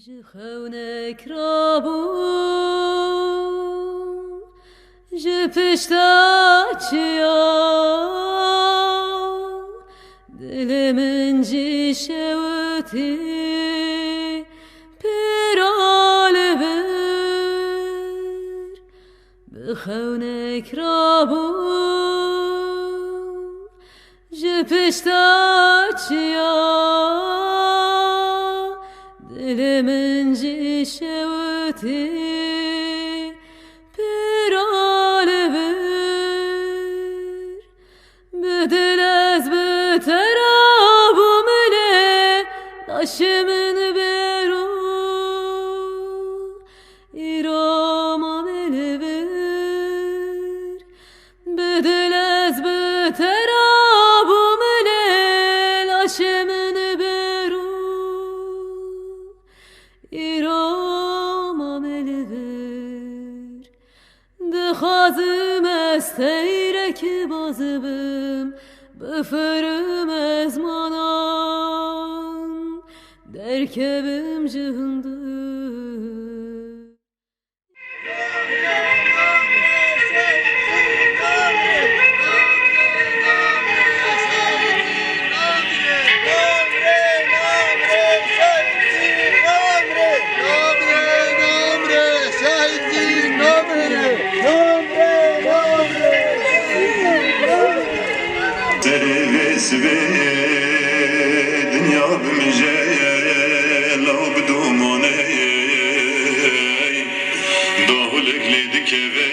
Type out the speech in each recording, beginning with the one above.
ji xewnek rabûn ji pişta çiyan dilê min jî şewitî pêra li vir bi xewnek rabûn ji pişta çiyan dilê min jî şewitî pêra li vir bi dil ez bi terabû milê laşê min berû îro mame li vir bi dil ez bi terabû milê laşê min berû îro mame li vir dixwazim ez teyrekî baz bim bifirim ez manan derkevim ji hundir Ve dünya bimce lav bidumane dahulekli dikeve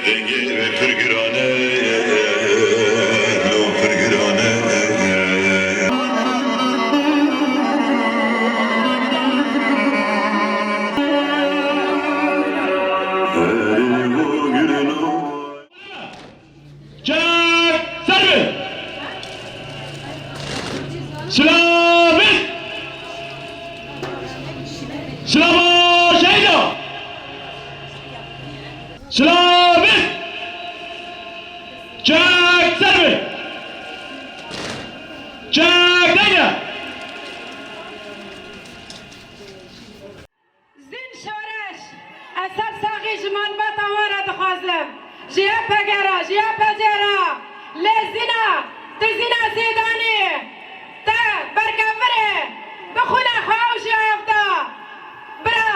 denge ve pırgırane lav pırgırane Slavist! Slava Şehida! Slavist! Çek servi! Çek denge! زین شورش اثر ساقی جمان بات آوارا دخوازلم جیا پگرا جیا پجرا لزینا تزینا زیدانی تا برکفره بخونه خوش افتا برا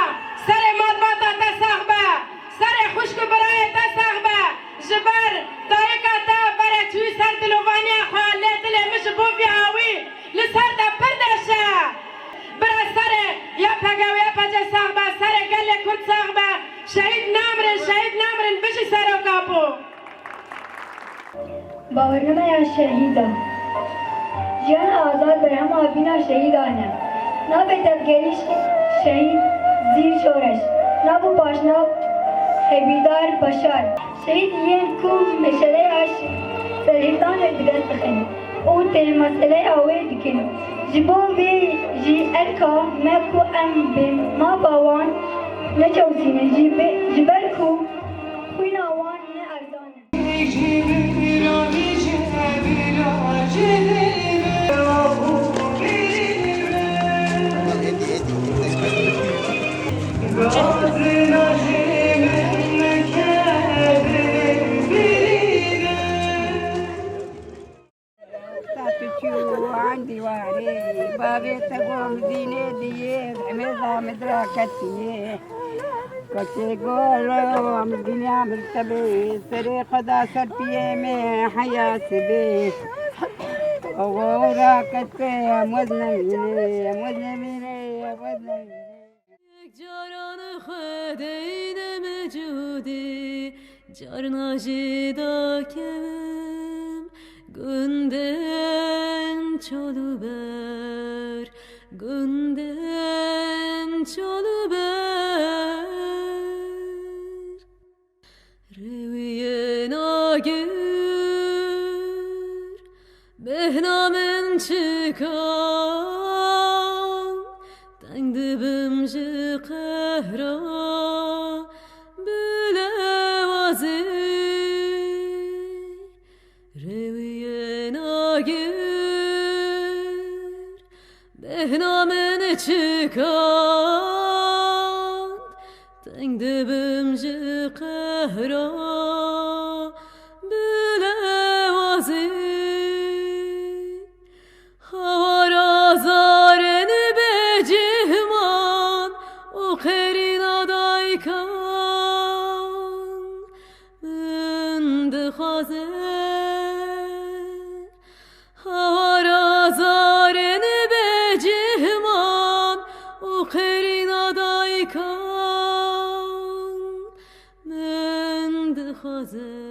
سر مادباتا تساقبه سر خوشک برای تساقبه جبر دایکا تا برا چوی سر دلوانی خواه لیدل مش بوفی هاوی لسر دا پردشه برا سر یا پگو یا پجه ساقبه سر گل کل ساقبه شهید نامرن بشی سر و کابو باورنامه یا شهیدا جان آزاد برهم آبینا شهیدانه ناب تبگریش شهید زیر شورش نابو پاشناب حبیدار بشار شهید ین کم مشله اش سرهیدان بدست بخنی او تل مسئله آوه دکنی جبو بی جی ارکا مکو ام بیم ما باوان نچوزینه جبر کو خوین آوان نه ارزانه عندي واري بابي تقوم ديني ديه عميزة مدركتي كتي قولوا من الدنيا مرتبي سري خدا سر بيمي حياتي بي وغورا كتي مزنميني جاران خدین مجودی جارنا جدا کم günden çoluber günden çoluber reviye nagir behnamen çıkan teng dibim ji qehra bile vazir reviye nagir behnamen çıkan Teng dibim ji qehra Bile vazir Havara zareni becihman O kherina daykan Min dixwazin Havara zareni becihman O kherina daykan Min dixwazin